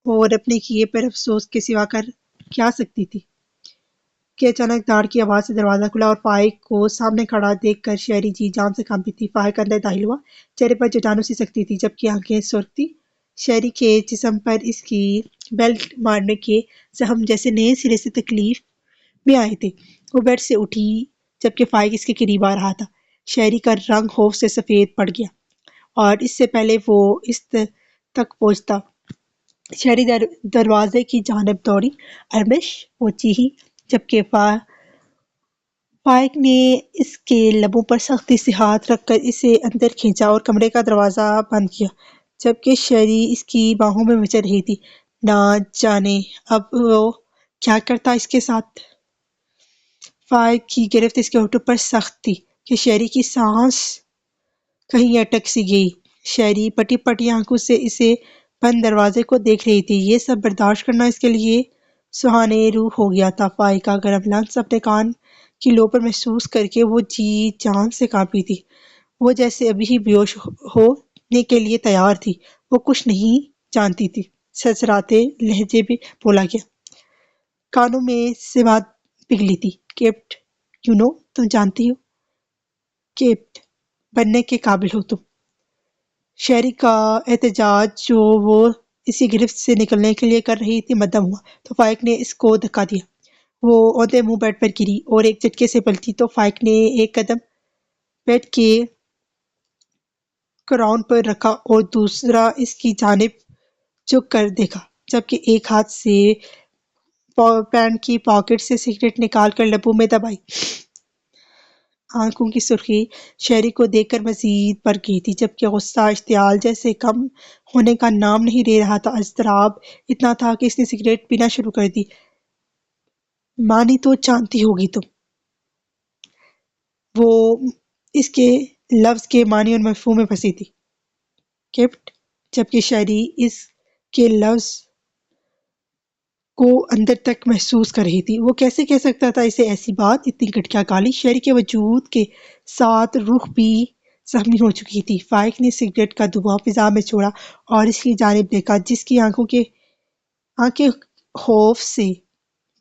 اور اپنے کیے پر افسوس کے سوا کر کیا سکتی تھی کہ اچانک داڑ کی آواز سے دروازہ کھلا اور فائق کو سامنے کھڑا دیکھ کر شہری جی جان سے کانپی تھی۔ فائق اندر داخل ہوا، چہرے پر جٹانو سی سختی تھی جبکہ آنکھیں سرخ تھی۔ شہری کے جسم پر اس کی بیلٹ مارنے کے زخم جیسے نئے سرے سے تکلیف میں آئے تھے۔ وہ بیڈ سے اٹھی جبکہ فائق اس کے قریب آ رہا تھا۔ شہری کا رنگ خوف سے سفید پڑ گیا اور اس سے پہلے وہ اس تک پہنچتا شہری دروازے کی جانب دوڑی۔ ارمش، وہ چیخی جبکہ فائق نے اس کے لبوں پر سختی سے ہاتھ رکھ کر اسے اندر کھینچا اور کمرے کا دروازہ بند کیا جبکہ شہری اس کی باہوں میں مچل رہی تھی۔ نہ جانے اب وہ کیا کرتا اس کے ساتھ۔ فائق کی گرفت اس کے ہونٹوں پر سخت تھی کہ شہری کی سانس کہیں اٹک سی گئی۔ شہری پٹی پٹی آنکھوں سے اسے بند دروازے کو دیکھ رہی تھی۔ یہ سب برداشت کرنا اس کے لیے سہانے روح ہو گیا تھا۔ فائق کا گرم لمس اپنے کان کی لو پر محسوس کر کے وہ جی جان سے کانپی تھی۔ وہ جیسے ابھی ہی بے ہوش ہونے کے لیے تیار تھی۔ وہ کچھ نہیں جانتی تھی۔ سرسراتے لہجے میں بولا گیا، کانوں میں سے بات پگھلی تھی۔ کیپٹ، تم جانتی ہو کیپٹ بننے کے قابل ہو تم۔ شہری کا احتجاج جو وہ اسی گرفت سے نکلنے کے لیے کر رہی تھی مدھم ہوا تو فائق نے اس کو دھکا دیا۔ وہ اونتے منہ بیڈ پر گری اور ایک جھٹکے سے پلٹی تو فائق نے ایک قدم بیڈ کے کراؤن پر رکھا اور دوسرا اس کی جانب جھک کر دیکھا جبکہ ایک ہاتھ سے پینٹ کی پاکٹ سے سگریٹ نکال کر لبوں میں دبائی۔ آنکھوں کی سرخی شہری کو دیکھ کر مزید بڑھ گئی تھی جبکہ غصہ اشتعال جیسے کم ہونے کا نام نہیں لے رہا تھا۔ اضطراب اتنا تھا کہ اس نے سگریٹ پینا شروع کر دی۔ مانی تو جانتی ہوگی تم۔ وہ اس کے لفظ کے معنی اور مفہوم میں پھنسی تھی۔ کیپٹ، جبکہ شہری اس کے لفظ کو اندر تک محسوس کر رہی تھی۔ وہ کیسے کہہ سکتا تھا اسے ایسی بات، اتنی گھٹیا گالی۔ شہری کے وجود کے ساتھ روح بھی زخمی ہو چکی تھی۔ فائق نے سگریٹ کا دھواں فضا میں چھوڑا اور اس کی جانب دیکھا جس کی آنکھیں خوف سے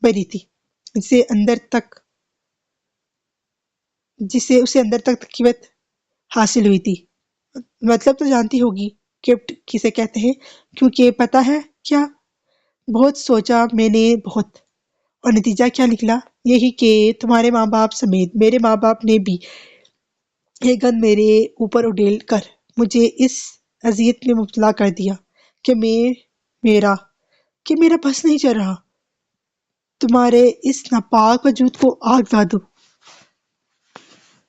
بھری تھی، جسے اسے اندر تک تقویت حاصل ہوئی تھی۔ مطلب تو جانتی ہوگی کیپٹ کسے کہتے ہیں، کیونکہ پتہ ہے کیا؟ بہت سوچا میں نے بہت، اور نتیجہ کیا نکلا؟ یہی کہ تمہارے ماں باپ سمیت میرے ماں باپ نے بھی یہ گند میرے اوپر اڈیل کر مجھے اس اذیت میں مبتلا کر دیا کہ میرا بس نہیں چل رہا۔ تمہارے اس ناپاک وجود کو آگ لگا دو۔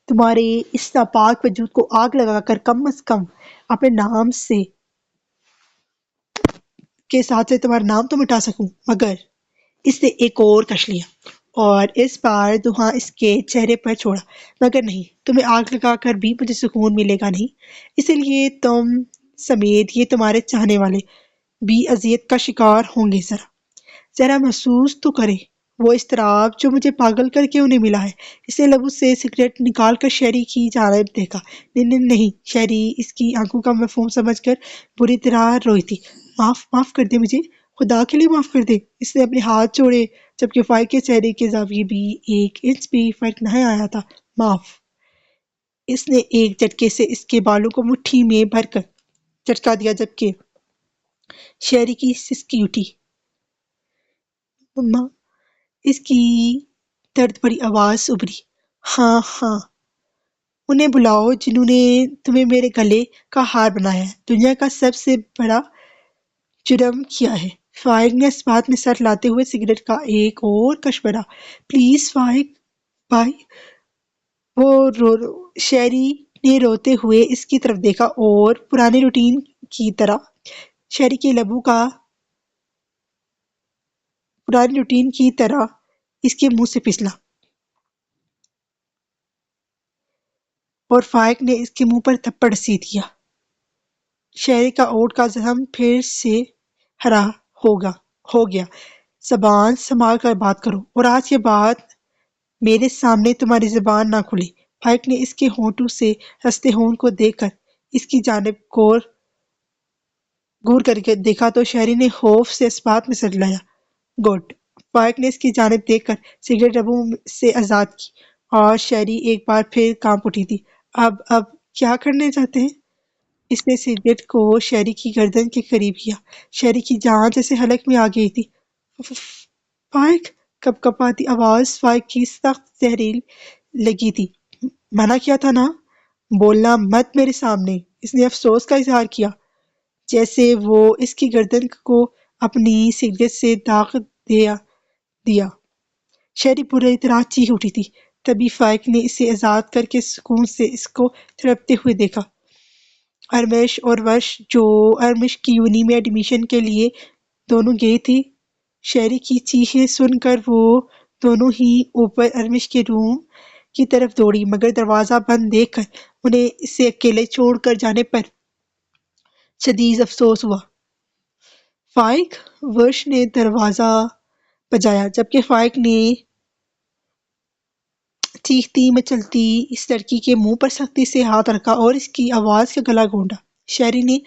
تمہارے اس ناپاک وجود کو آگ لگا کر کم از کم اپنے نام کے ساتھ سے تمہارا نام تو مٹا سکوں۔ مگر اس نے ایک اور کش لیا اور اس بار دھواں اس کے چہرے پر چھوڑا۔ مگر نہیں، تمہیں آگ لگا کر بھی مجھے سکون ملے گا نہیں، اسی لیے تم سمیت یہ تمہارے چاہنے والے بھی اذیت کا شکار ہوں گے۔ ذرا محسوس تو کریں وہ اضطراب جو مجھے پاگل کر کے انہیں ملا ہے۔ اس نے لبوں سے سگریٹ نکال کر شہری کی جانب دیکھا۔ نہیں، شہری اس کی آنکھوں کا مفہوم سمجھ کر بری طرح روئی تھی۔ معاف کر دے مجھے، خدا کے لیے معاف کر دے۔ اس نے اپنے ہاتھ جوڑے جبکہ فائق کے چہرے کے زاویے بھی ایک انچ بھی فرق نہیں آیا تھا۔ معاف۔ اس نے ایک جھٹکے سے اس کے بالوں کو مٹھی میں بھر کر جھٹکا دیا جبکہ شہری کی سسکی اٹھی۔ مما، اس کی درد بھری آواز ابھری۔ ہاں، انہیں بلاؤ جنہوں نے تمہیں میرے گلے کا ہار بنایا ہے، دنیا کا سب سے بڑا جرم کیا ہے۔ فائق نے اس بات میں سر ہلاتے ہوئے سگریٹ کا ایک اور کش بھرا۔ پلیز فائق بھائی، شہری نے روتے ہوئے اس کی طرف دیکھا اور پرانے روٹین کی طرح اس کے منہ سے پھسلا اور فائق نے اس کے منہ پر تھپڑ سی دیا۔ شہری کا اونٹ کا زخم پھر سے ہرا ہو گیا۔ زبان سنبھال کر بات کرو اور آج کے بعد میرے سامنے تمہاری زبان نہ کھلے۔ فائق نے اس کے ہونٹوں سے رستے ہونٹ کو دیکھ کر اس کی جانب غور گور کر کے دیکھا تو شہری نے خوف سے اسبات میں سر لایا۔ گڈ۔ فائق نے اس کی جانب دیکھ کر سگریٹ لبوں سے آزاد کی اور شہری ایک بار پھر کانپ اٹھی تھی۔ اب کیا کرنے چاہتے ہیں؟ اس نے سگریٹ کو شہری کی گردن کے قریب کیا۔ شہری کی جان جیسے حلق میں آ گئی تھی۔ فائق! کپ کپاتی آواز فائق کی سخت زہریلی لگی تھی۔ منع کیا تھا نا، بولنا مت میرے سامنے۔ اس نے افسوس کا اظہار کیا، جیسے وہ اس کی گردن کو اپنی سگریٹ سے داغ دیا۔ شہری پوری طرح چیخ اٹھی تھی۔ تبھی فائق نے اسے آزاد کر کے سکون سے اس کو تڑپتے ہوئے دیکھا۔ ارمش اور ورش جو ارمش کی یونی میں ایڈمیشن کے لیے دونوں گئے تھے، شہری کی چیخیں سن کر وہ دونوں ہی اوپر ارمش کے روم کی طرف دوڑی، مگر دروازہ بند دیکھ کر انہیں اسے اکیلے چھوڑ کر جانے پر شدید افسوس ہوا۔ فائق! ورش نے دروازہ بجایا، جبکہ فائق نے چیختی مچلتی اس لڑکی کے منہ پر سختی سے ہاتھ رکھا اور اس کی آواز کا گلا گھونٹا۔ شہری نے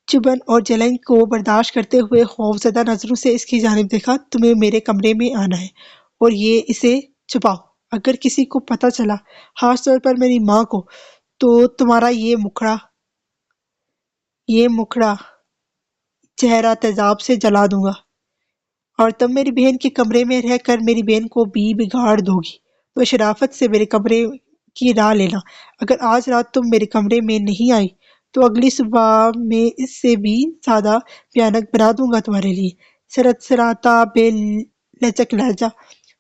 چبھن اور جلن کو برداشت کرتے ہوئے خوفزدہ نظروں سے اس کی جانب دیکھا۔ تمہیں میرے کمرے میں آنا ہے اور اسے چھپاؤ۔ اگر کسی کو پتہ چلا، خاص طور پر میری ماں کو، تو تمہارا یہ مکھڑا چہرہ تیزاب سے جلا دوں گا، اور تم میری بہن کے کمرے میں رہ کر میری بہن کو بھی بگاڑ دو گی۔ تو شرافت سے میرے کمرے کی راہ لینا۔ اگر آج رات تم میرے کمرے میں نہیں آئی تو اگلی صبح میں اس سے بھی زیادہ بھیانک بنا دوں گا تمہارے لیے۔ سرسراتا بے لچک لہجہ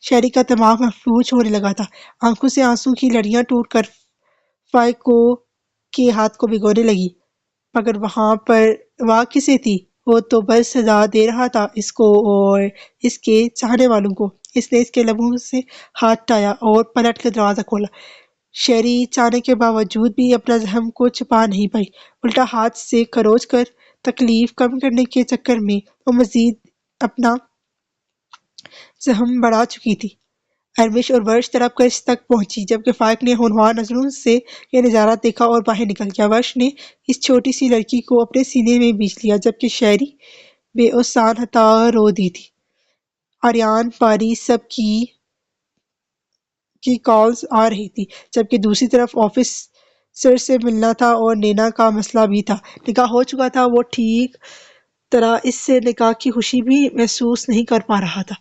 شہری کا دماغ مفلوج ہونے لگا تھا۔ آنکھوں سے آنسوں کی لڑیاں ٹوٹ کر فائق کے ہاتھ کو بھگونے لگی۔ مگر وہاں کسے تھی؟ وہ تو بس سزا دے رہا تھا اس کو اور اس کے چاہنے والوں کو۔ اس نے اس کے لبوں سے ہاتھ ہٹایا اور پلٹ کر دروازہ کھولا۔ شہری چاہنے کے باوجود بھی اپنا زخم کو چھپا نہیں پائی، الٹا ہاتھ سے کھروچ کر تکلیف کم کرنے کے چکر میں وہ مزید اپنا زخم بڑھا چکی تھی۔ ارمش اور ورش تڑپ کر اس تک پہنچی جبکہ فائق نے ہونہار نظروں سے یہ نظارہ دیکھا اور باہر نکل گیا۔ ورش نے اس چھوٹی سی لڑکی کو اپنے سینے میں بیچ لیا جبکہ شہری بے اوسان حتا رو دی تھی۔ آریان پاری سب کی کالز آ رہی تھی، جبکہ دوسری طرف آفیسر سے ملنا تھا اور نینا کا مسئلہ بھی تھا۔ نکاح ہو چکا تھا، وہ ٹھیک طرح اس سے نکاح کی خوشی بھی محسوس نہیں کر پا رہا تھا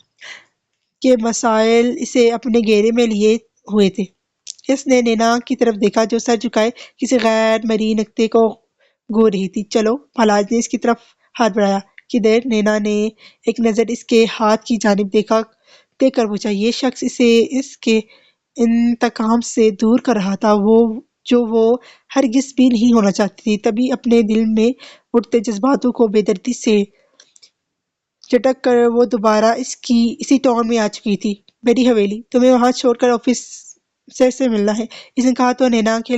کہ مسائل اسے اپنے گھیرے میں لیے ہوئے تھے۔ اس نے نینا کی طرف دیکھا جو سر جھکائے کسی غیر مرئی نکتے کو گھور رہی تھی۔ چلو، پہلاج نے اس کی طرف ہاتھ بڑھایا۔ کدھر؟ نینا نے ایک نظر اس کے ہاتھ کی جانب دیکھ کر پوچھا۔ یہ شخص اسے اس کے انتقام سے دور کر رہا تھا، جو وہ ہرگز بھی نہیں ہونا چاہتی تھی۔ تبھی اپنے دل میں اٹھتے جذباتوں کو بے دردی سے جھٹک کر وہ دوبارہ اسی ٹون میں آ چکی تھی۔ میری حویلی، تمہیں وہاں چھوڑ کر آفیسر سے ملنا ہے؟ اس نے کہا تو نینا کے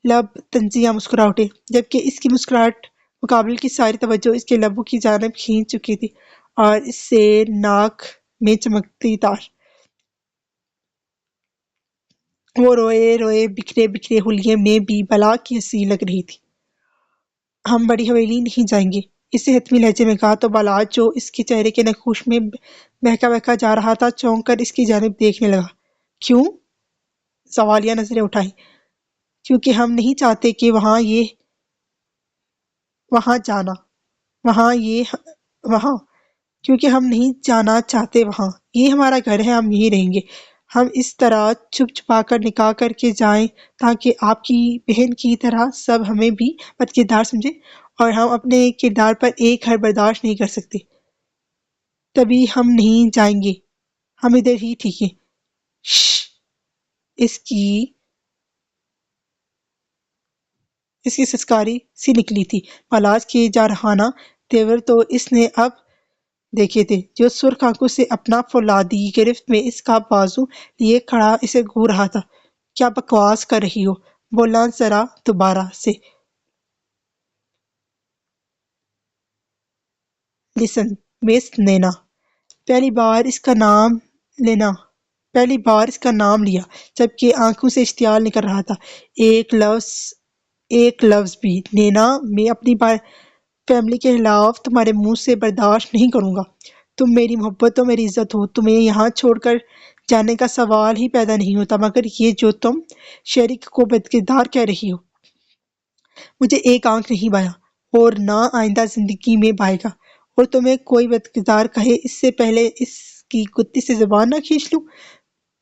لب تنزیہ مسکرا اٹھے، جبکہ اس کی مسکراہٹ مقابل کی ساری توجہ اس کے لبوں کی جانب کھینچ چکی تھی اور اس سے ناک میں چمکتی تار۔ وہ روئے روئے بکھرے بکھرے حلیے میں بھی بلا کی ہنسی لگ رہی تھی۔ ہم بڑی حویلی نہیں جائیں گے، اس نے حتمی لہجے میں کہا تو پہلاج جو اس کے چہرے کے نقوش میں بہکا بہکا جا رہا تھا چونک کر اس کی جانب دیکھنے لگا۔ کیوں؟ سوالیہ نظریں اٹھائی۔ کیونکہ ہم نہیں چاہتے کہ کیونکہ ہم نہیں جانا چاہتے وہاں۔ یہ ہمارا گھر ہے، ہم یہیں رہیں گے۔ ہم اس طرح چھپ چھپا کر نکاح کر کے جائیں تاکہ آپ کی بہن کی طرح سب ہمیں بھی بد کردار سمجھیں، اور ہم اپنے کردار پر ایک حرف برداشت نہیں کر سکتے۔ تبھی ہم نہیں جائیں گے، ہم ادھر ہی ٹھیک ہیں۔ شش! اس کی سسکاری سی نکلی تھی۔ پہلاج کے جارحانہ تیور تو اس نے اب دیکھے تھے، جو سرخ آنکھوں سے اپنا فولادی گرفت میں اس کا بازو لیے کھڑا اسے گھور رہا تھا۔ کیا بکواس کر رہی ہو؟ بولنا ذرا دوبارہ سے۔ لسن مس نینا، پہلی بار اس کا نام لیا جبکہ آنکھوں سے اشتعال نکل رہا تھا۔ ایک لفظ بھی۔ نینا، میں اپنی فیملی کے خلاف تمہارے منہ سے برداشت نہیں کروں گا۔ تم میری محبت و میری عزت ہو، تمہیں یہاں چھوڑ کر جانے کا سوال ہی پیدا نہیں ہوتا، مگر یہ جو تم شریک کو بدکردار کہہ رہی ہو، مجھے ایک آنکھ نہیں بایا اور نہ آئندہ زندگی میں بائے گا، اور تمہیں کوئی بدکردار کہے اس سے پہلے اس کی کتی سے زبان نہ کھینچ لوں،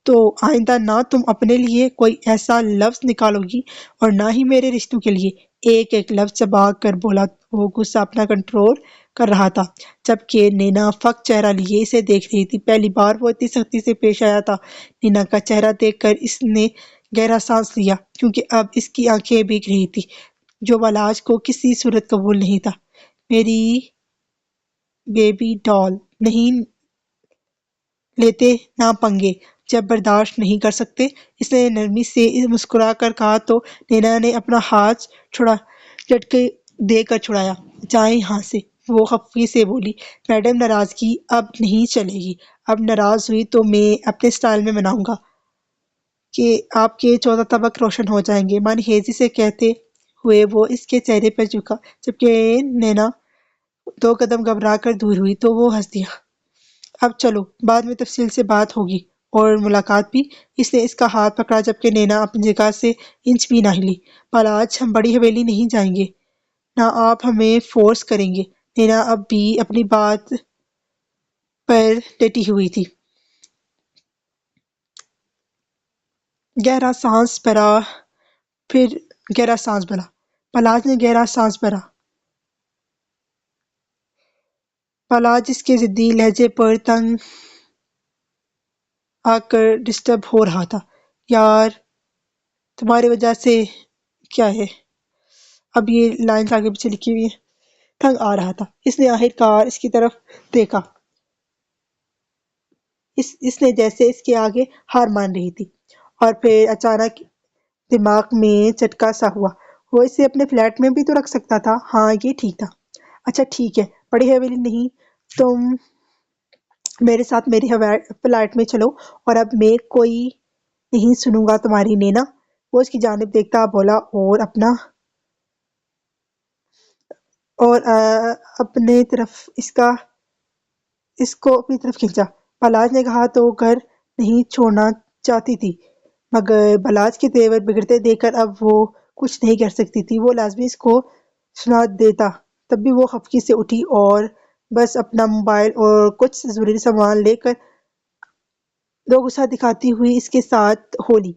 تو آئندہ نہ تم اپنے لیے کوئی ایسا لفظ نکالو گی اور نہ ہی میرے رشتوں کے لیے۔ ایک ایک لفظ چبا کر بولا، وہ غصہ اپنا کنٹرول کر رہا تھا، جبکہ نینا فق چہرہ لیے اسے دیکھ رہی تھی۔ پہلی بار وہ اتنی سختی سے پیش آیا تھا۔ نینا کا چہرہ دیکھ کر اس نے گہرا سانس لیا، کیونکہ اب اس کی آنکھیں بھیگ رہی تھی، جو بالاج کو کسی صورت قبول نہیں تھا۔ میری بیبی ڈال، نہیں لیتے نہ پنگے جب برداشت نہیں کر سکتے، اس نے نرمی سے مسکرا کر کہا تو نینا نے اپنا ہاتھ جھٹکے دے کر چھڑایا۔ جائیں یہاں سے، وہ خفگی سے بولی۔ میڈم، ناراضگی اب نہیں چلے گی، اب ناراض ہوئی تو میں اپنے سٹائل میں مناؤں گا کہ آپ کے 14 طبق روشن ہو جائیں گے، من ہیزی سے کہتے ہوئے وہ اس کے چہرے پر جھکا، جبکہ نینا 2 قدم گھبرا کر دور ہوئی تو وہ ہنس دیا۔ اب چلو، بعد میں تفصیل سے بات ہوگی اور ملاقات بھی۔ اس نے اس کا ہاتھ پکڑا جبکہ نینا اپنی جگہ سے انچ بھی نہ ہلی۔ بالاج، ہم بڑی حویلی نہیں جائیں گے، نہ آپ ہمیں فورس کریں گے۔ نینا اب بھی اپنی بات پر ڈٹی ہوئی تھی۔ گہرا سانس بھرا، پھر گہرا سانس بھرا۔ بالاج نے گہرا سانس بھرا۔ بالاج اس کے ضدی لہجے پر تنگ آ کر ڈسٹرب ہو رہا تھا۔ یار، تمہاری وجہ سے کیا ہے؟ اب یہ لائنز آگے پیچھے لکھی ہوئی ہیں۔ تنگ آ رہا تھا۔ اس نے آخر کار اس کی طرف دیکھا۔ اس نے جیسے اس کے آگے ہار مان رہی تھی، اور پھر اچانک دماغ میں چٹکا سا ہوا۔ وہ اسے اپنے فلیٹ میں بھی تو رکھ سکتا تھا۔ ہاں، یہ ٹھیک تھا۔ اچھا ٹھیک ہے، بڑی حویلی نہیں، تم میرے ساتھ میری فلیٹ میں چلو، اور اب میں کوئی نہیں سنوں گا تمہاری نینا۔ وہ اس کی جانب دیکھتا بولا اور اپنے طرف اس کو اپنی طرف کھینچا۔ بالاج نے کہا تو گھر نہیں چھوڑنا چاہتی تھی، مگر بالاج کے تیور بگڑتے دیکھ کر اب وہ کچھ نہیں کر سکتی تھی۔ وہ لازمی اس کو سنا دیتا۔ تب بھی وہ خفگی سے اٹھی اور بس اپنا موبائل اور کچھ ضروری سامان لے کر دو غصہ دکھاتی ہوئی اس کے ساتھ ہو لی،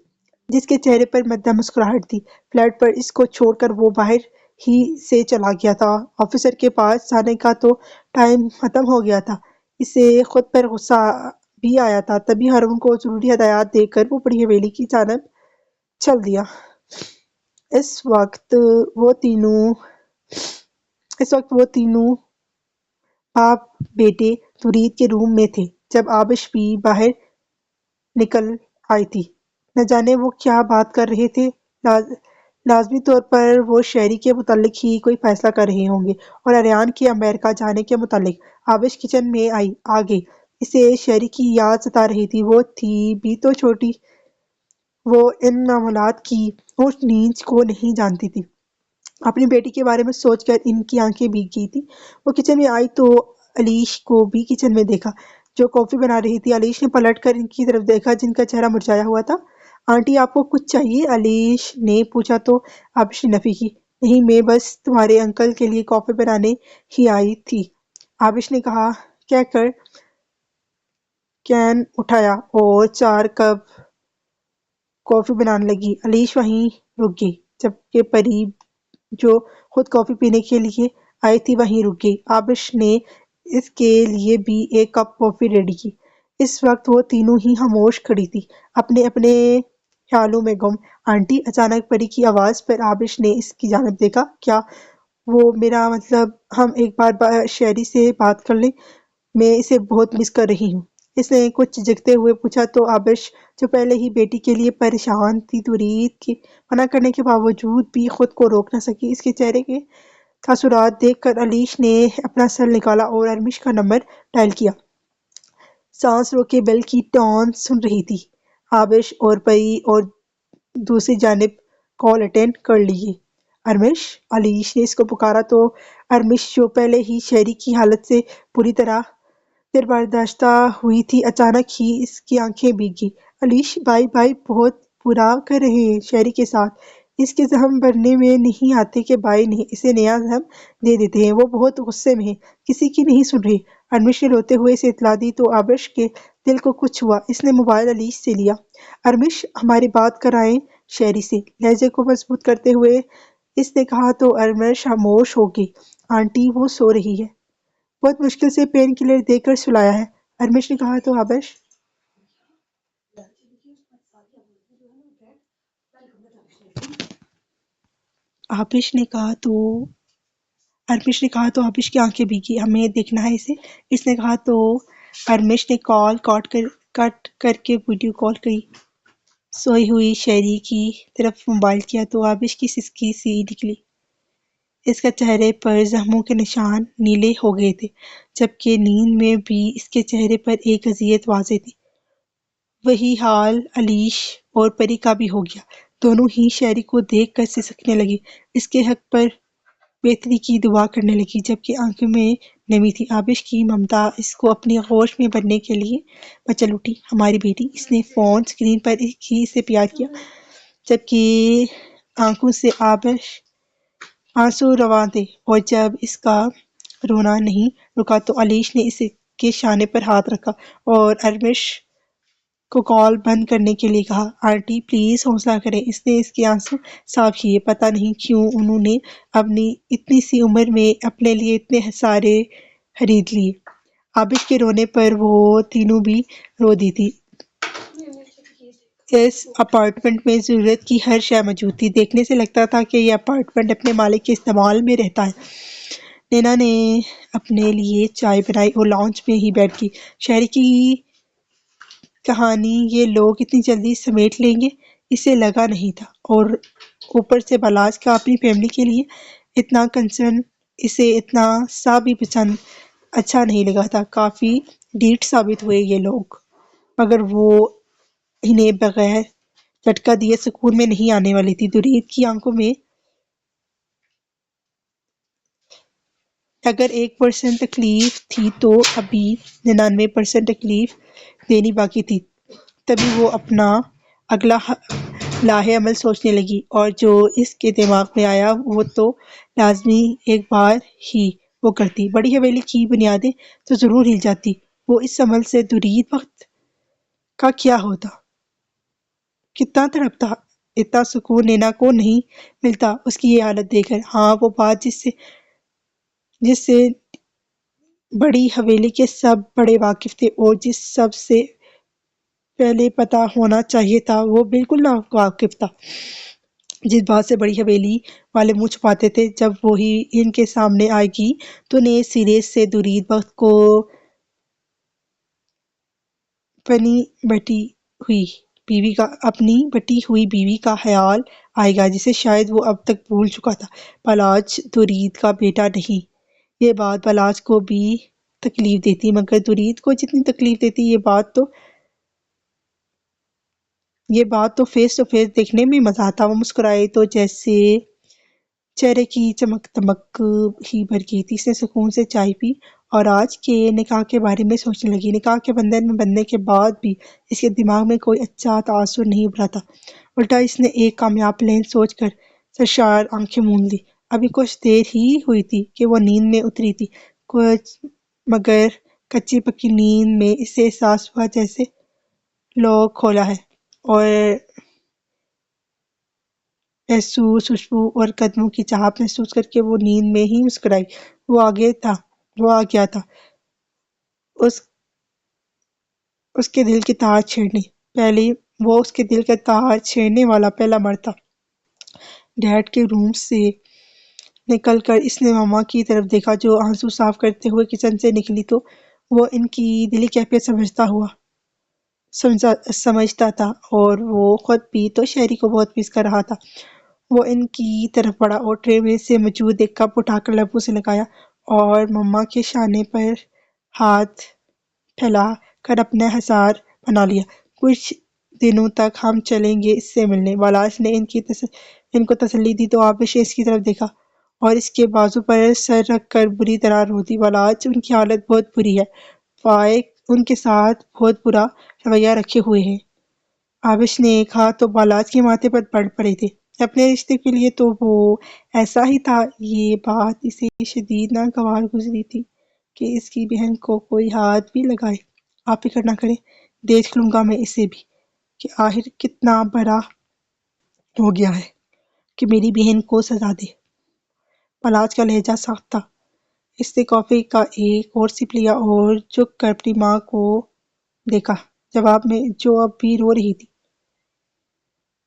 جس کے چہرے پر مدھم مسکراہٹ تھی۔ فلیٹ پر اس کو چھوڑ کر وہ باہر ہی سے چلا گیا تھا۔ آفیسر کے پاس جانے کا تو ٹائم ختم ہو گیا تھا۔ اسے خود پر غصہ بھی آیا تھا، تبھی ہارون کو ضروری ہدایات دے کر وہ بڑی حویلی کی جانب چل دیا۔ اس وقت وہ تینوں باپ بیٹے تورید کے روم میں تھے جب آبش بھی باہر نکل آئی تھی۔ نہ جانے وہ کیا بات کر رہے تھے، لازمی طور پر وہ شہری کے متعلق ہی کوئی فیصلہ کر رہے ہوں گے، اور آریان کے امریکہ جانے کے متعلق۔ آبش کچن میں آ گئی۔ اسے شہری کی یاد ستا رہی تھی۔ وہ تھی بھی تو چھوٹی، وہ ان معاملات کی اونچ نیچ کو نہیں جانتی تھی۔ اپنی بیٹی کے بارے میں سوچ کر ان کی آنکھیں بھیگ گئی تھی۔ وہ کچن میں آئی تو علیش کو بھی کچن میں دیکھا، جو کافی بنا رہی تھی۔ علیش نے پلٹ کر ان کی طرف دیکھا، جن کا چہرہ مرجھایا ہوا تھا۔ آنٹی، آپ کو کچھ چاہیے؟ علیش نے پوچھا تو آبش نے نفی کی۔ نہیں، میں بس تمہارے انکل کے لیے کافی بنانے ہی آئی تھی، آبش نے کہہ کر کین اٹھایا اور 4 کپ کافی بنانے لگی۔ علیش وہیں رک گئی، جبکہ پری، جو خود کافی پینے کے لیے آئی تھی، وہیں رک گئی۔ آبش نے اس کے لیے بھی 1 کپ کافی ریڈی کی۔ اس وقت وہ تینوں ہی خاموش کھڑی تھیں، اپنے اپنے خیالوں میں گم۔ آنٹی، اچانک پری کی آواز پر آبش نے اس کی جانب دیکھا۔ کیا؟ وہ میرا مطلب، ہم ایک بار شہری سے بات کر لیں، میں اسے بہت مس کر رہی ہوں، اس نے کچھ جھجکتے ہوئے پوچھا تو آبش، جو پہلے ہی بیٹی کے لیے پریشان تھی، تورید کے منع کرنے کے باوجود بھی خود کو روک نہ سکی۔ اس کے چہرے کے تاثرات دیکھ کر علیش نے اپنا سیل نکالا اور ارمش کا نمبر ڈائل کیا۔ سانس روکے بیل کی ٹون سن رہی تھی۔ آبش اور پری اور دوسری جانب کال اٹینڈ کر لیے۔ ارمش، علیش نے اس کو پکارا تو ارمش جو پہلے ہی شہری کی حالت سے پوری طرح دیر برداشتہ ہوئی تھی اچانک ہی اس کی آنکھیں بھیگ گئی۔ علیش بھائی بھائی بہت برا کر رہے ہیں شہری کے ساتھ، اس کے زخم بھرنے میں نہیں آتے کہ بھائی نہیں اسے نیا زخم دے دیتے ہیں، وہ بہت غصے میں ہے، کسی کی نہیں سن رہے۔ ارمش نے روتے ہوئے اسے اطلاع دی تو آبش کے دل کو کچھ ہوا، اس نے موبائل علیش سے لیا۔ ارمش ہماری بات کرائیں شہری سے، لہجے کو مضبوط کرتے ہوئے اس نے کہا تو ارمش خاموش ہو گئی۔ آنٹی وہ سو رہی ہے، بہت مشکل سے پین کلر دے کر سلایا ہے، ارمش نے کہا تو آبش نے کہا تو آبش کی آنکھیں بھیگی، ہمیں دیکھنا ہے اسے، اس نے کہا تو ارمش نے کال کٹ کر کے ویڈیو کال کی سوئی ہوئی شہری کی طرف موبائل کیا تو آبش کی سسکی سی نکلی۔ اس کا چہرے پر زخموں کے نشان نیلے ہو گئے تھے، جبکہ نیند میں بھی اس کے چہرے پر ایک اذیت واضح تھی۔ وہی حال علیش اور پری کا بھی ہو گیا، دونوں ہی شہری کو دیکھ کر سسکنے لگے، اس کے حق پر بہتری کی دعا کرنے لگی، جبکہ آنکھوں میں نمی تھی۔ آبش کی ممتا اس کو اپنی آغوش میں بھرنے کے لیے مچل اٹھی، ہماری بیٹی، اس نے فون اسکرین پر ہی اسے پیار کیا، جبکہ آنکھوں سے آبش آنسو رواں تھے، اور جب اس کا رونا نہیں رکا تو علیش نے اس کے شانے پر ہاتھ رکھا اور ارمش کو کال بند کرنے کے لیے کہا۔ آنٹی پلیز حوصلہ کریں، اس نے اس کے آنسو صاف کیے، پتہ نہیں کیوں انہوں نے اپنی اتنی سی عمر میں اپنے لیے اتنے سارے خرید لیے۔ آبش کے رونے پر وہ تینوں بھی رو دی تھی۔ اس اپارٹمنٹ میں ضرورت کی ہر شے موجود تھی، دیکھنے سے لگتا تھا کہ یہ اپارٹمنٹ اپنے مالک کے استعمال میں رہتا ہے۔ نینا نے اپنے لیے چائے بنائی اور لاؤنج میں ہی بیٹھ گئی۔ شہری کی کہانی یہ لوگ اتنی جلدی سمیٹ لیں گے اسے لگا نہیں تھا، اور اوپر سے بلاج کا اپنی فیملی کے لیے اتنا کنسرن اسے اتنا سا بھی پسند اچھا نہیں لگا تھا۔ کافی ڈھیٹ ثابت ہوئے یہ لوگ، مگر وہ انہیں بغیر جھٹکا دیے سکون میں نہیں آنے والی تھی۔ درید کی آنکھوں میں اگر 1% تکلیف تھی تو ابھی 99% تکلیف دینی باقی تھی۔ تبھی وہ اپنا اگلا لاہ عمل سوچنے لگی، اور جو اس کے دماغ میں آیا وہ تو لازمی ایک بار ہی وہ کرتی۔ بڑی حویلی کی بنیادیں تو ضرور ہل جاتی، وہ اس عمل سے درید وقت کا کیا ہوتا، کتنا تڑپتا، اتنا سکون نینا کو نہیں ملتا اس کی یہ حالت دیکھ کر۔ ہاں وہ بات جس سے بڑی حویلی کے سب بڑے واقف تھے، اور جس سب سے پہلے پتہ ہونا چاہیے تھا وہ بالکل ناواقف تھا، جس بات سے بڑی حویلی والے منہ چھپاتے تھے، جب وہی ان کے سامنے آئے گی تو نئے سرے سے درید وقت کو اپنی بٹی ہوئی بیوی کا خیال آئے گا جسے شاید وہ اب تک بھول چکا تھا۔ بلاج درید کا بیٹا نہیں، یہ بات بلاج کو بھی تکلیف دیتی، مگر درید کو جتنی تکلیف دیتی یہ بات تو فیس ٹو فیس دیکھنے میں مزہ آتا۔ وہ مسکرائی تو جیسے چہرے کی چمک دمک ہی بھر گئی تھی۔ اس نے سکون سے چائے پی اور آج کے نکاح کے بارے میں سوچنے لگی۔ نکاح کے بندھن میں بندھنے کے بعد بھی اس کے دماغ میں کوئی اچھا تاثر نہیں ابھرا تھا، الٹا اس نے ایک کامیاب پلان سوچ کر سرشار آنکھیں موند لیں۔ ابھی کچھ دیر ہی ہوئی تھی کہ وہ نیند میں اتری تھی، مگر کچی پکی نیند میں اسے احساس ہوا جیسے لوگ کھولا ہے، اور محسوس خوشبو اور قدموں کی چاہت محسوس کر کے وہ نیند میں ہی مسکرائی۔ وہ آ گیا تھا اس کے دل کے تار چھیڑنے والا پہلا مرد تھا۔ ڈیڈ کے روم سے نکل کر اس نے ماما کی طرف دیکھا جو آنسو صاف کرتے ہوئے کچن سے نکلی تو وہ ان کی دلی کیفیت سمجھتا تھا، اور وہ خود بھی تو شہری کو بہت مس کر رہا تھا۔ وہ ان کی طرف بڑھا اور ٹرے میں سے موجود ایک کپ اٹھا کر لبوں سے لگایا اور ماما کے شانے پر ہاتھ پھیلا کر اپنا حصار بنا لیا۔ کچھ دنوں تک ہم چلیں گے اس سے ملنے، بلاج نے ان کو تسلی دی تو آبش نے اس کی طرف دیکھا اور اس کے بازو پر سر رکھ کر بری طرح رو دی۔ بالاج ان کی حالت بہت بری ہے، فائق ان کے ساتھ بہت برا رویہ رکھے ہوئے ہیں۔ آبش نے ایک ہاتھ تو بالاج کے ماتھے پر پڑ پڑے تھے۔ اپنے رشتے کے لیے تو وہ ایسا ہی تھا۔ یہ بات اسے شدید ناگوار گزری تھی کہ اس کی بہن کو کوئی ہاتھ بھی لگائے۔ آپ فکر نہ کریں، دیکھ لوں گا میں اسے بھی کہ آخر کتنا بڑا ہو گیا ہے کہ میری بہن کو سزا دے۔ بالاج کا لہجہ صاف تھا۔ اس نے کافی کا ایک اور سپ لیا اور جھک کر اپنی ماں کو دیکھا جواب میں، جو اب بھی رو رہی تھی۔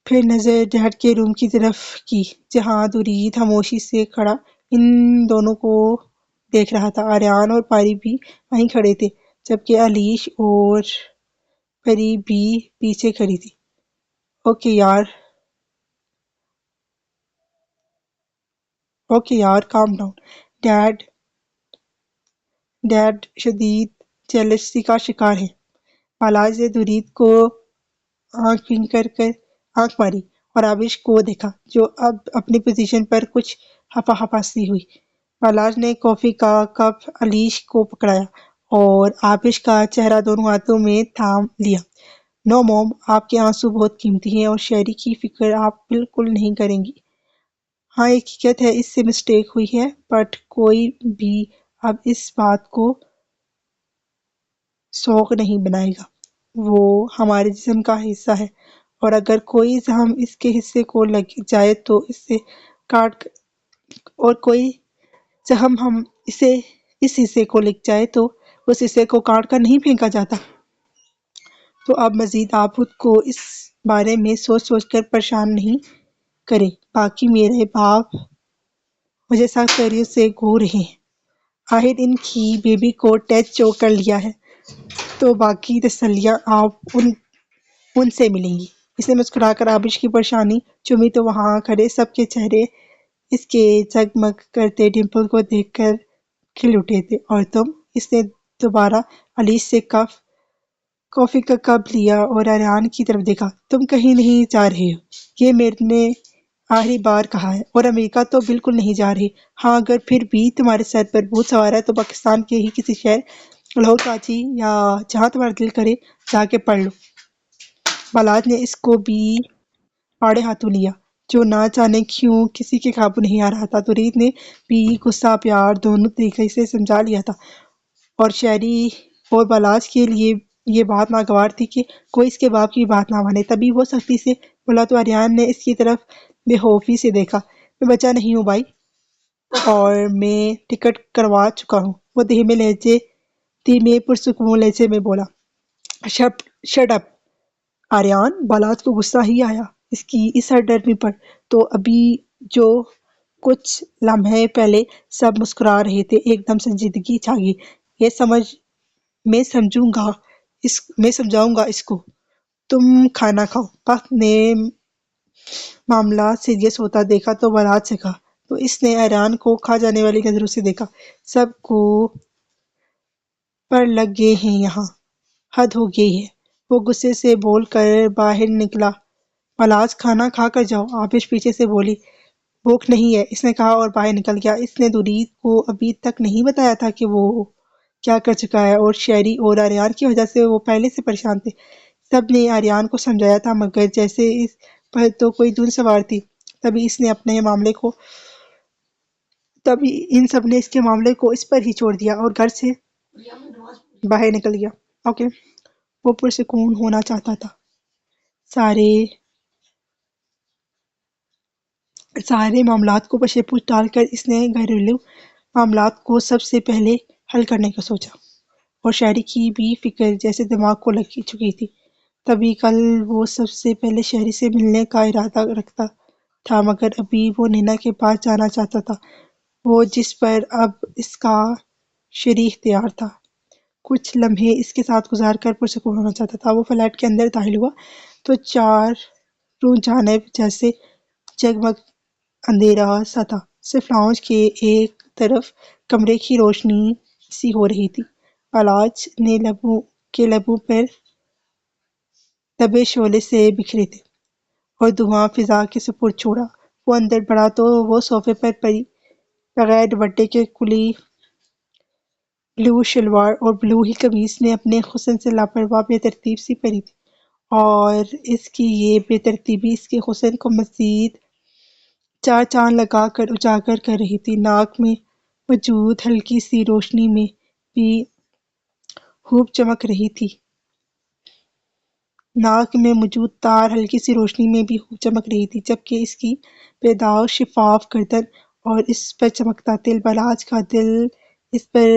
پھر نظر ڈیڈ کے روم کی طرف کی جہاں درید خاموشی سے کھڑا ان دونوں کو دیکھ رہا تھا۔ آریان اور پاری بھی وہیں کھڑے تھے جبکہ علیش اور پری بھی پیچھے کھڑی تھی۔ اوکے یار کام ڈاؤن۔ ڈیڈ ڈیڈ شدید جیلسی کا شکار ہے۔ بالاج نے درید کو آنکھ بند کر آنکھ ماری اور آبش کو دیکھا جو اب اپنی پوزیشن پر کچھ ہپا ہپا سی ہوئی۔ بالاج نے کافی کا کپ علیش کو پکڑایا اور آبش کا چہرہ دونوں ہاتھوں میں تھام لیا۔ نو موم، آپ کے آنسو بہت قیمتی ہیں اور شیری کی فکر آپ بالکل نہیں کریں گی۔ ہاں یہ حقیقت ہے، اس سے مسٹیک ہوئی ہے، بٹ کوئی بھی اب اس بات کو سوگ نہیں بنائے گا۔ وہ ہمارے جسم کا حصہ ہے اور اگر کوئی زخم اس کے حصے کو لگ جائے تو اسے کاٹ اور کوئی زخم اس حصے کو لگ جائے تو اس حصے کو کاٹ کر نہیں پھینکا جاتا۔ تو اب مزید آپ خود کو اس بارے میں سوچ سوچ کر پریشان نہیں کریں۔ باقی میرے باپ مجھے سخت سیریس سے گھور رہے ہیں۔ آخر ان کی بیبی کو ٹیسٹ جو کر لیا ہے تو باقی تسلیاں آپ ان سے ملیں گی۔ اس نے مسکرا کر آبش کی پریشانی چومی تو وہاں کھڑے سب کے چہرے اس کے جگمگ کرتے ڈمپل کو دیکھ کر کھل اٹھے تھے۔ اور تم؟ اس نے دوبارہ علیش سے کافی کا کپ لیا اور آریان کی طرف دیکھا۔ تم کہیں نہیں جا رہے ہو، یہ میں نے آخری بار کہا ہے، اور امریکہ تو بالکل نہیں جا رہے۔ ہاں اگر پھر بھی تمہارے سر پر بھوت سوار ہے تو پاکستان کے ہی کسی شہر، لاہور، کراچی یا جہاں تمہارا دل کرے جا کے پڑھ لو۔ بالاج نے اس کو بھی آڑے ہاتھوں لیا جو نہ جانے کیوں کسی کے قابو نہیں آ رہا تھا۔ درید نے بھی غصہ پیار دونوں طریقے سے سمجھا لیا تھا اور شیری اور بالاج کے لیے یہ بات ناگوار تھی کہ کوئی اس کے باپ کی بات نہ مانے۔ تبھی وہ سختی سے بولا تو آریان نے اس کی طرف بے خوفی سے دیکھا۔ میں بچہ نہیں ہوں بھائی، اور میں ٹکٹ کروا چکا ہوں۔ وہ دھیمے پرسکون لہجے میں بولا۔ Shut up Aryan. بالاج کو غصہ ہی آیا اس کی اس ہر ڈرمی پر۔ تو ابھی جو کچھ لمحے پہلے سب مسکرا رہے تھے ایک دم سنجیدگی چھا گئی۔ میں سمجھاؤں گا اس کو، تم کھانا کھاؤ۔ وقت نے معاملہ سیریس ہوتا دیکھا تو بالاج سے کہا تو اس نے آریان کو کھا جانے والی نظروں سے دیکھا۔ سب کو پر لگ گئے ہیں یہاں، حد ہو گئی ہے۔ وہ غصے سے بول کر باہر نکلا۔ بالاج کھانا کھا کر جاؤ، آبش پیچھے سے بولی۔ بھوک نہیں ہے، اس نے کہا اور باہر نکل گیا۔ اس نے درید کو ابھی تک نہیں بتایا تھا کہ وہ کیا کر چکا ہے اور شیری اور آریان کی وجہ سے وہ پہلے سے پریشان تھے۔ سب نے آریان کو سمجھایا تھا مگر جیسے اس پر تو کوئی دھن سوار تھی، تبھی ان سب نے اس کے معاملے کو اس پر ہی چھوڑ دیا اور گھر سے باہر نکل گیا۔ وہ پرسکون ہونا چاہتا تھا۔ سارے معاملات کو پشے پوچھ ڈال کر اس نے گھریلو معاملات کو سب سے پہلے حل کرنے کا سوچا، اور شیری کی بھی فکر جیسے دماغ کو لگ چکی تھی۔ تبھی کل وہ سب سے پہلے شیری سے ملنے کا ارادہ رکھتا تھا مگر ابھی وہ نینا کے پاس جانا چاہتا تھا، وہ جس پر اب اس کا شرعی اختیار تھا۔ کچھ لمحے اس کے ساتھ گزار کر پرسکون ہونا چاہتا تھا۔ وہ فلیٹ کے اندر داخل ہوا تو چاروں جانب جیسے جگمگ اندھیرا سا تھا، صرف لاؤنج کے ایک طرف کمرے کی روشنی سی ہو رہی تھی۔ بالاج کے لبوں پر لبے شعلے سے بکھرے تھے اور دھواں فضا کے سپرد چھوڑا۔ وہ اندر بڑھا تو وہ صوفے پر پڑی، بغیر دوپٹے کے، کھلی بلو شلوار اور بلو ہی قمیص میں اپنے حسن سے لاپرواہ بے ترتیب سی پڑی تھی، اور اس کی یہ بے ترتیبی اس کے حسن کو مزید چار چاند لگا کر اجاگر کر رہی تھی۔ ناک میں موجود ہلکی سی روشنی میں بھی خوب چمک رہی تھی، ناک میں موجود تار ہلکی سی روشنی میں بھی خوب چمک رہی تھی، جبکہ اس کی بے داغ شفاف گردن اور اس پر چمکتا تل، بلاج کا دل اس پر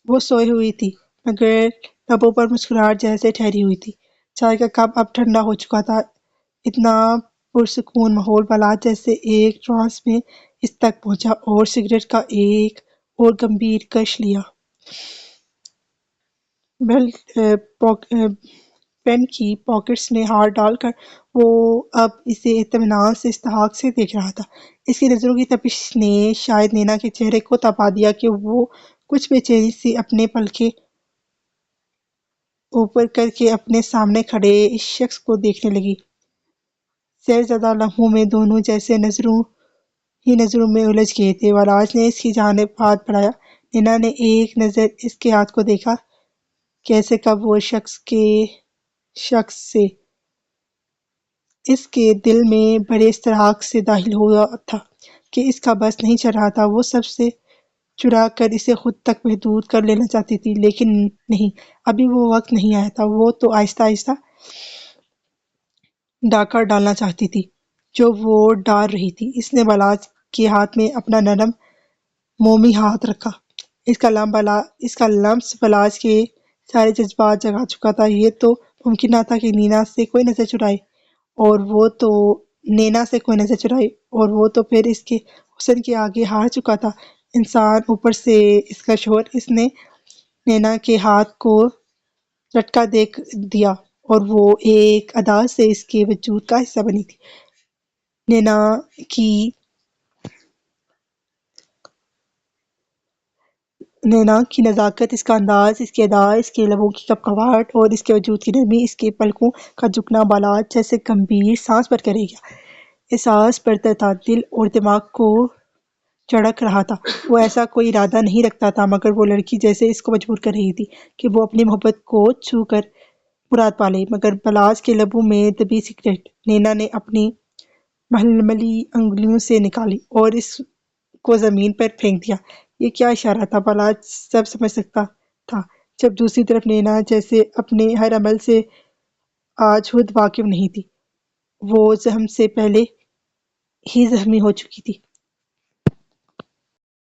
وہ سوئی ہوئی تھی، مگر لبوں پر مسکراہٹ جیسے ٹھہری ہوئی تھی۔ چائے کا کپ اب ٹھنڈا ہو چکا تھا، اتنا پرسکون ماحول، بلاج جیسے ایک ٹرانس میں اس تک پہنچا اور سگریٹ کا ایک اور گمبھیر کش لیا۔ پین کی پاکٹس میں ہاتھ ڈال کر وہ اب اسے اطمینان سے استحقاق سے دیکھ رہا تھا۔ اس کی نظروں کی تپش نے شاید نینا کے چہرے کو تپا دیا کہ وہ کچھ بے چینی سی اپنے پلکیں اوپر کر کے اپنے سامنے کھڑے اس شخص کو دیکھنے لگی۔ زہرزدہ لمحوں میں دونوں جیسے نظروں میں الجھ گئے تھے۔ ولاج نے اس کی جانب ہاتھ بڑھایا۔ نینا نے ایک نظر اس کے ہاتھ کو دیکھا، کیسے کب وہ شخص سے اس کے دل میں بڑے اضطراب سے داخل ہوا تھا کہ اس کا بس نہیں چل رہا تھا۔ وہ سب سے چرا کر اسے خود تک محدود کر لینا چاہتی تھی، لیکن نہیں، ابھی وہ وقت نہیں آیا تھا۔ وہ تو آہستہ آہستہ ڈاکہ ڈالنا چاہتی تھی جو وہ ڈال رہی تھی۔ اس نے بلاج کے ہاتھ میں اپنا نرم مومی ہاتھ رکھا۔ اس کا لمس بلاج کے سارے جذبات جگا چکا تھا۔ یہ تو ممکن نہ تھا کہ نینا سے کوئی نظر چرائے، اور وہ تو پھر اس کے حسن کے آگے ہار چکا تھا۔ انسان، اوپر سے اس کا شوہر۔ اس نے نینا کے ہاتھ کو جھٹکا دے دیا اور وہ ایک ادا سے اس کے وجود کا حصہ بنی تھی۔ نینا کی نزاکت، اس کا انداز، اس کی ادا، اس کے لبوں کی کپکپاہٹ اور اس کے وجود کی نرمی، اس کے پلکوں کا جھکنا، بلاج جیسے گمبھیر سانس بھر کر رہ گیا۔ احساس بڑھتا تھا، دل اور دماغ کو جھڑک رہا تھا۔ وہ ایسا کوئی ارادہ نہیں رکھتا تھا، مگر وہ لڑکی جیسے اس کو مجبور کر رہی تھی کہ وہ اپنی محبت کو چھو کر مراد پالے۔ مگر بلاج کے لبوں میں دبی سگریٹ نینا نے اپنی ململی انگلیوں سے نکالی اور اس کو زمین پر پھینک دیا۔ یہ کیا اشارہ تھا؟ بلاج سب سمجھ سکتا تھا، جب دوسری طرف نینا جیسے اپنے ہر عمل سے آج خود واقف نہیں تھی۔ وہ زخم سے پہلے ہی زخمی ہو چکی تھی۔